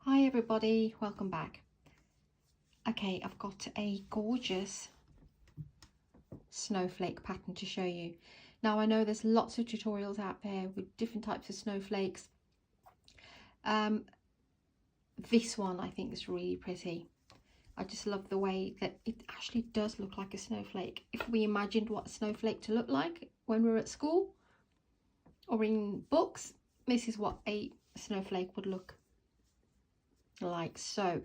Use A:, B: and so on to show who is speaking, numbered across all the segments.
A: Hi everybody, welcome back. Okay, I've got a gorgeous snowflake pattern to show you. Now I know there's lots of tutorials out there with different types of snowflakes. This one I think is really pretty. I just love the way that it actually does look like a snowflake. If we imagined what a snowflake to look like when we were at school or in books, this is what a snowflake would look like. So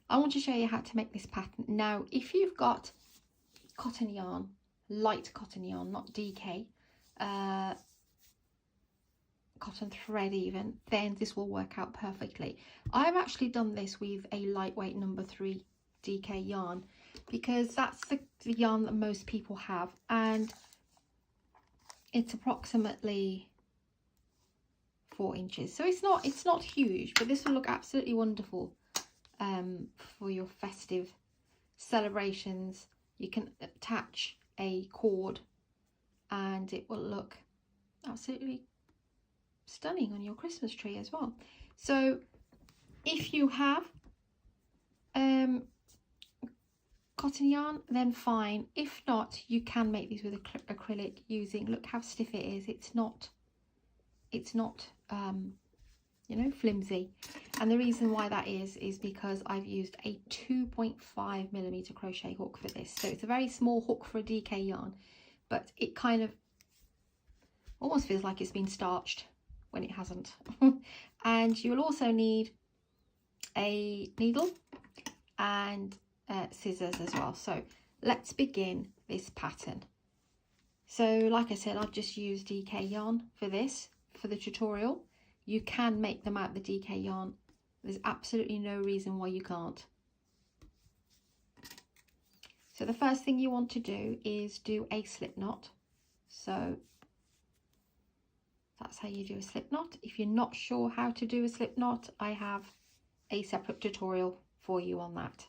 A: I want to show you how to make this pattern. Now if you've got cotton yarn, light cotton yarn, not DK, cotton thread even, then this will work out perfectly. I've actually done this with a lightweight number 3 DK yarn because that's the yarn that most people have, and it's approximately 4 inches, so it's not huge, but this will look absolutely wonderful for your festive celebrations. You can attach a cord and it will look absolutely stunning on your Christmas tree as well. So if you have cotton yarn, then fine. If not, you can make these with acrylic using, look how stiff it is. It's not you know, flimsy. And the reason why that is because I've used a 2.5mm crochet hook for this. So it's a very small hook for a DK yarn, but it kind of almost feels like it's been starched when it hasn't. And you'll also need a needle and scissors as well. So let's begin this pattern. So like I said, I've just used DK yarn for this, for the tutorial. You can make them out the DK yarn. There's absolutely no reason why you can't. So the first thing you want to do is do a slip knot. So that's how you do a slip knot. If you're not sure how to do a slip knot, I have a separate tutorial for you on that.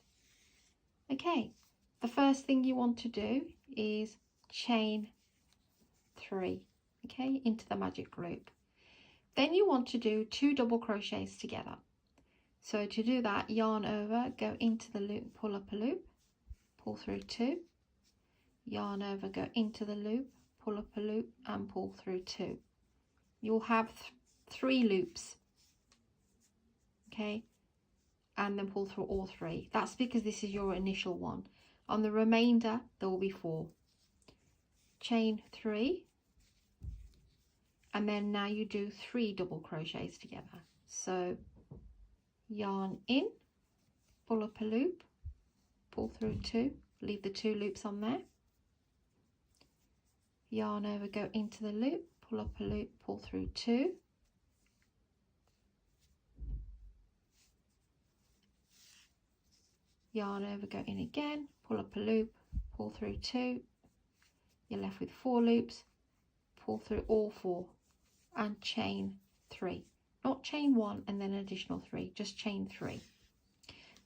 A: Okay, the first thing you want to do is chain 3, okay, into the magic loop. Then you want to do 2 double crochets together. So to do that, yarn over, go into the loop, pull up a loop, pull through 2, yarn over, go into the loop, pull up a loop and pull through 2. You'll have 3 loops, okay, and then pull through all 3. That's because this is your initial one. On the remainder there will be 4. Chain 3, and then now you do 3 double crochets together. So yarn in, pull up a loop, pull through 2, leave the 2 loops on there, yarn over, go into the loop, pull up a loop, pull through 2, yarn over, go in again, pull up a loop, pull through 2, you're left with 4 loops, pull through all 4 and chain 3. Not chain 1 and then an additional 3, just chain 3.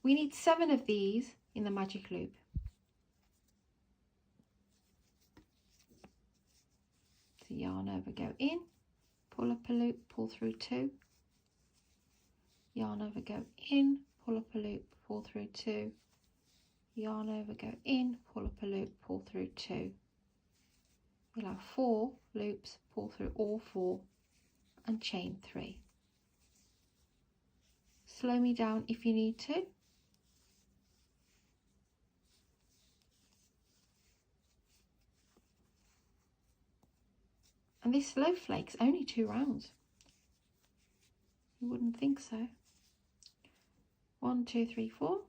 A: We need 7 of these in the magic loop. So yarn over, go in, pull up a loop, pull through 2, yarn over, go in, pull up a loop, pull through 2, yarn over, go in, pull up a loop, pull through 2. You'll have 4 loops, pull through all 4 and chain 3. Slow me down if you need to. And this snowflake's only 2 rounds. You wouldn't think so. 1, 2, 3, 4.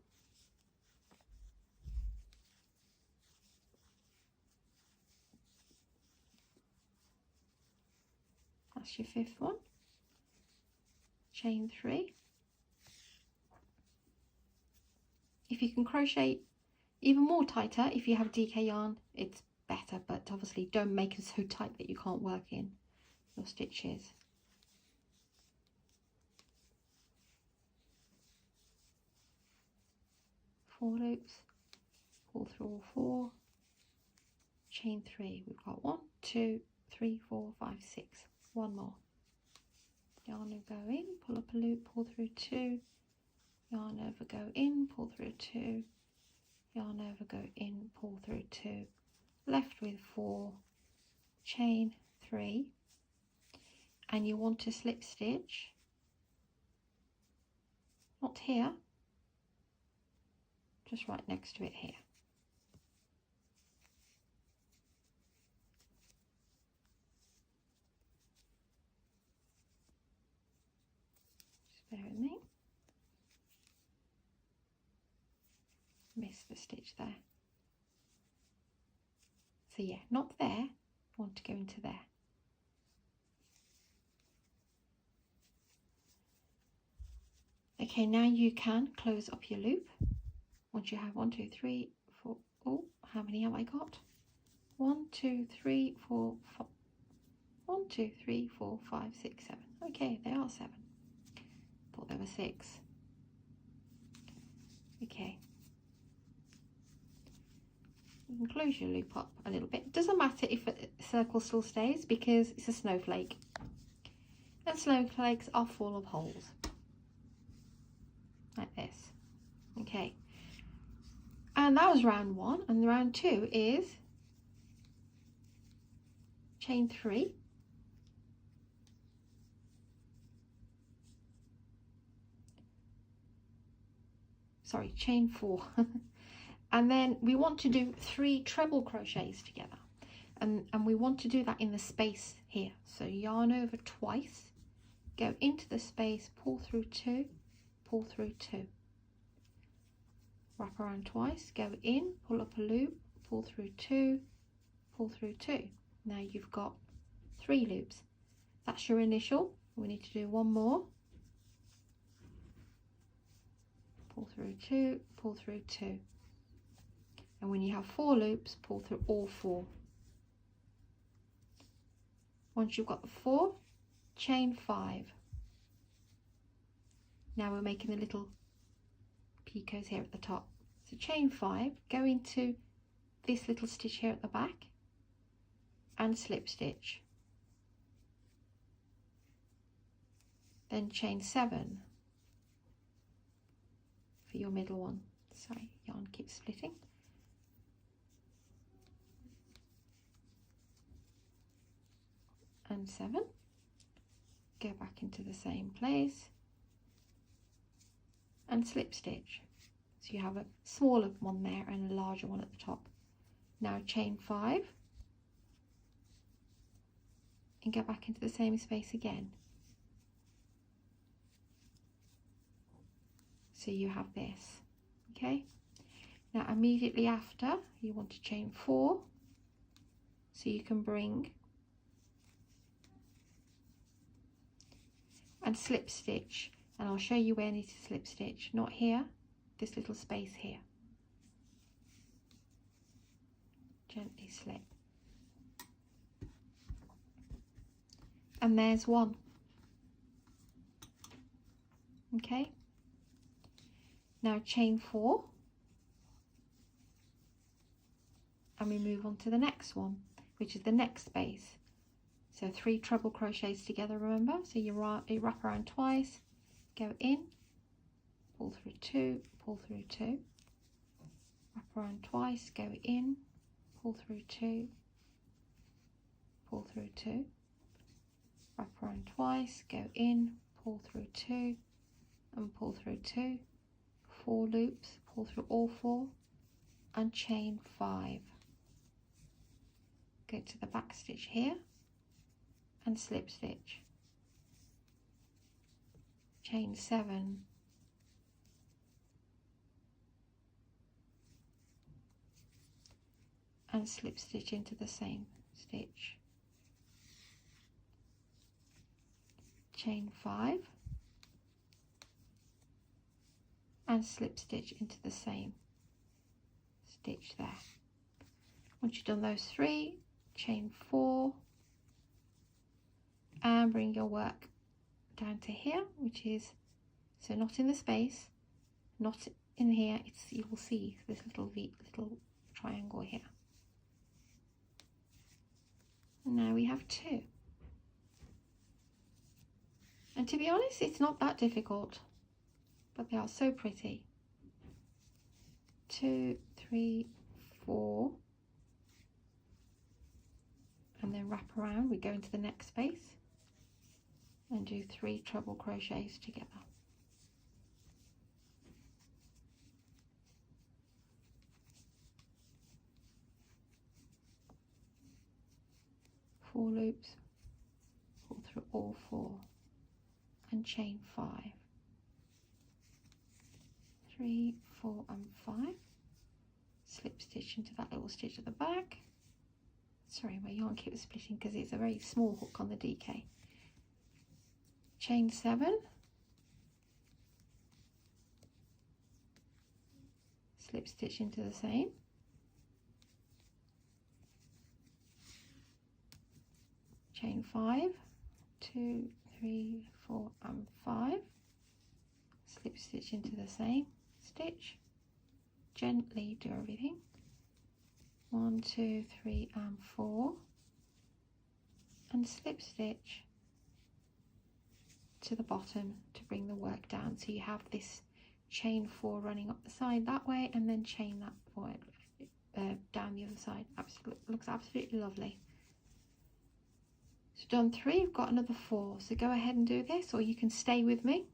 A: That's your 5th one. Chain 3. If you can crochet even more tighter, if you have DK yarn, it's better, but obviously don't make it so tight that you can't work in your stitches. Four loops, pull through all 4, chain 3. We've got 1, 2, 3, 4, 5, 6. One more. Yarn and go in, pull up a loop, pull through 2, yarn over, go in, pull through 2, yarn over, go in, pull through 2, left with 4, chain 3, and you want to slip stitch, not here, just right next to it here. Just bear with me. Missed the stitch there. So yeah, not there, want to go into there. Okay, now you can close up your loop. Once you have 1, 2, 3, 4, oh, how many have I got? 1, 2, 3, 4, 5. 1, 2, 3, 4, 5, 6, 7. Okay, they are 7. Thought there were 6. Okay. You can close your loop up a little bit. Doesn't matter if a circle still stays because it's a snowflake. And snowflakes are full of holes. Like this. Okay. And that was round 1. And round 2 is chain 3. Sorry, chain 4. And then we want to do 3 treble crochets together. And we want to do that in the space here. So yarn over twice, go into the space, pull through 2, pull through 2. Wrap around twice, go in, pull up a loop, pull through 2, pull through 2. Now you've got 3 loops. That's your initial. We need to do 1 more. Pull through 2, pull through 2. And when you have 4 loops, pull through all 4. Once you've got the 4, chain 5. Now we're making the little picots here at the top. So chain 5, go into this little stitch here at the back and slip stitch. Then chain 7 for your middle one. Sorry, yarn keeps splitting. And 7, go back into the same place and slip stitch. So you have a smaller one there and a larger one at the top. Now chain 5 and go back into the same space again. So you have this, okay? Now immediately after you want to chain 4 so you can bring and slip stitch, and I'll show you where I need to slip stitch, not here, this little space here. Gently slip. And there's 1. Okay. Now chain 4 and we move on to the next one, which is the next space. So 3 treble crochets together, remember? So you wrap around twice, go in, pull through 2, pull through 2, wrap around twice, go in, pull through 2, pull through 2, wrap around twice, go in, pull through 2, and pull through 2, 4 loops, pull through all 4, and chain 5. Go to the back stitch here and slip stitch. Chain 7. And slip stitch into the same stitch. Chain 5 and slip stitch into the same stitch there. Once you've done those 3, chain 4 and bring your work down to here, which is, so not in the space, not in here, it's, you will see this little triangle here. And now we have 2. And to be honest, it's not that difficult, but they are so pretty. 2, 3, 4, and then wrap around. We go into the next space and do 3 treble crochets together. Four loops, pull through all 4 and chain 5. 3, 4 and 5. Slip stitch into that little stitch at the back. Sorry, my yarn keeps splitting because it's a very small hook on the DK. Chain 7. Slip stitch into the same. Chain 5. 2, 3, 4 and 5. Slip stitch into the same stitch. Gently do everything. 1, 2, 3 and 4, and slip stitch to the bottom to bring the work down. So you have this chain 4 running up the side that way, and then chain that 4 down the other side. Looks absolutely lovely. So done 3, we've got another 4. So go ahead and do this, or you can stay with me.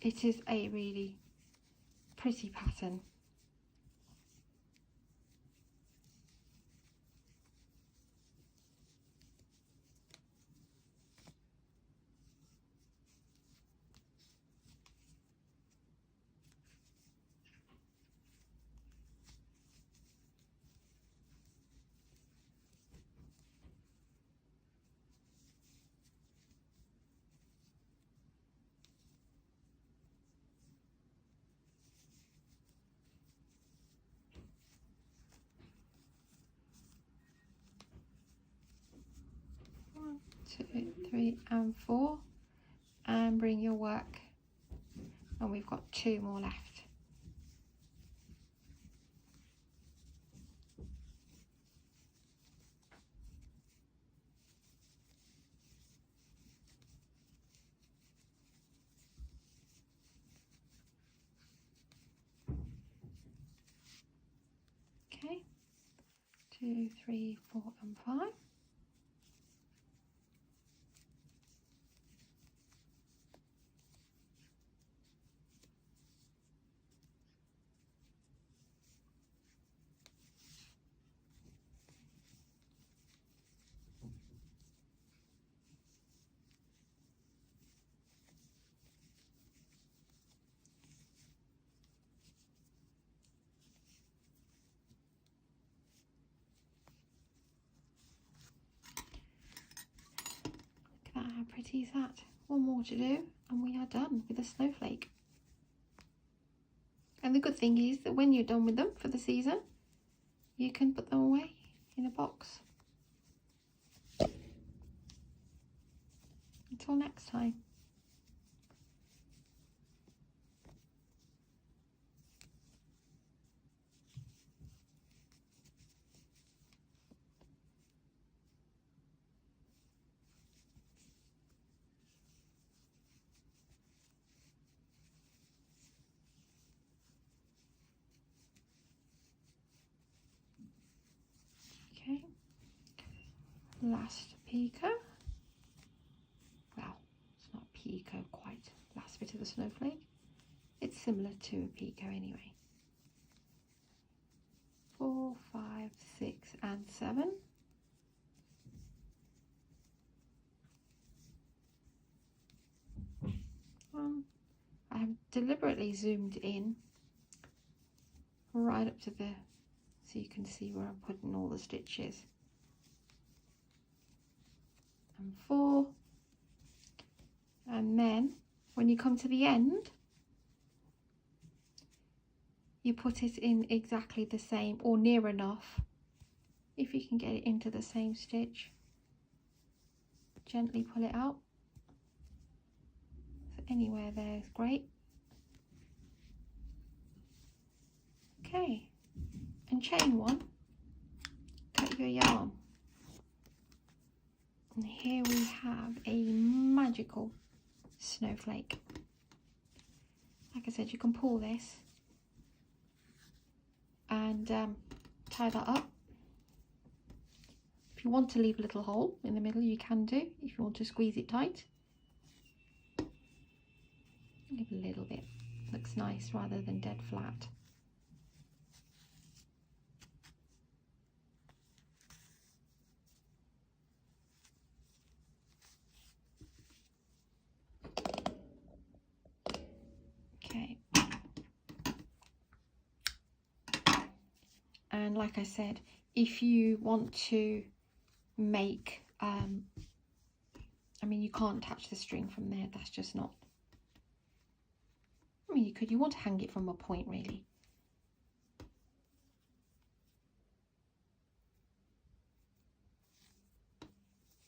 A: It is a really pretty pattern. One, 2, 3 and 4, and bring your work, and we've got 2 more left. Okay, 2, 3, 4 and 5. Look at that, how pretty is that? One more to do and we are done with a snowflake. And the good thing is that when you're done with them for the season, you can put them away in a box. Until next time. last picot. Well, it's not picot quite, last bit of the snowflake. It's similar to a picot anyway. 4, 5, 6 and 7. I have deliberately zoomed in right up to the, so you can see where I'm putting all the stitches. And 4, and then when you come to the end, you put it in exactly the same or near enough, if you can get it into the same stitch. Gently pull it out. So anywhere there is great. Okay, and chain 1, cut your yarn. And here we have a magical snowflake. Like I said, you can pull this and tie that up. If you want to leave a little hole in the middle, you can do. If you want to squeeze it tight, leave a little bit. Looks nice rather than dead flat. Okay. And like I said, if you want to make, I mean, you can't attach the string from there. That's just not, I mean, you want to hang it from a point really.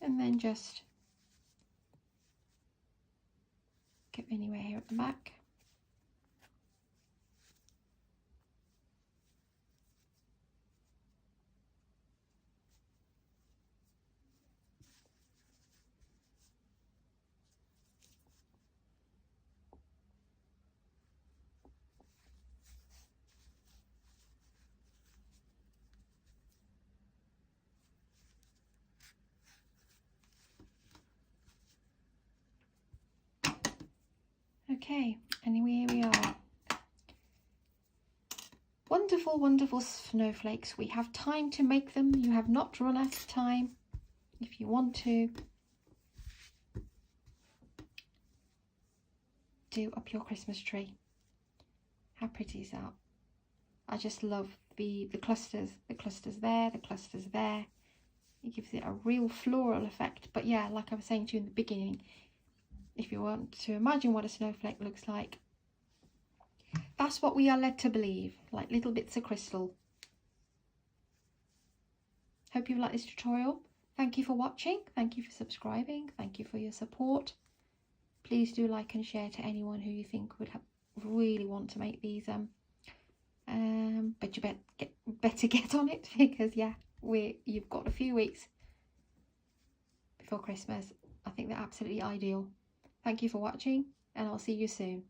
A: And then just get anywhere here at the back. Okay, and here we are. Wonderful, wonderful snowflakes. We have time to make them. You have not run out of time if you want to do up your Christmas tree. How pretty is that? I just love the clusters there, the clusters there. It gives it a real floral effect. But yeah, like I was saying to you in the beginning, if you want to imagine what a snowflake looks like, that's what we are led to believe, like little bits of crystal. Hope you've liked this tutorial. Thank you for watching. Thank you for subscribing. Thank you for your support. Please do like and share to anyone who you think would really want to make these. But you better get on it, because yeah, you've got a few weeks before Christmas. I think they're absolutely ideal. Thank you for watching, and I'll see you soon.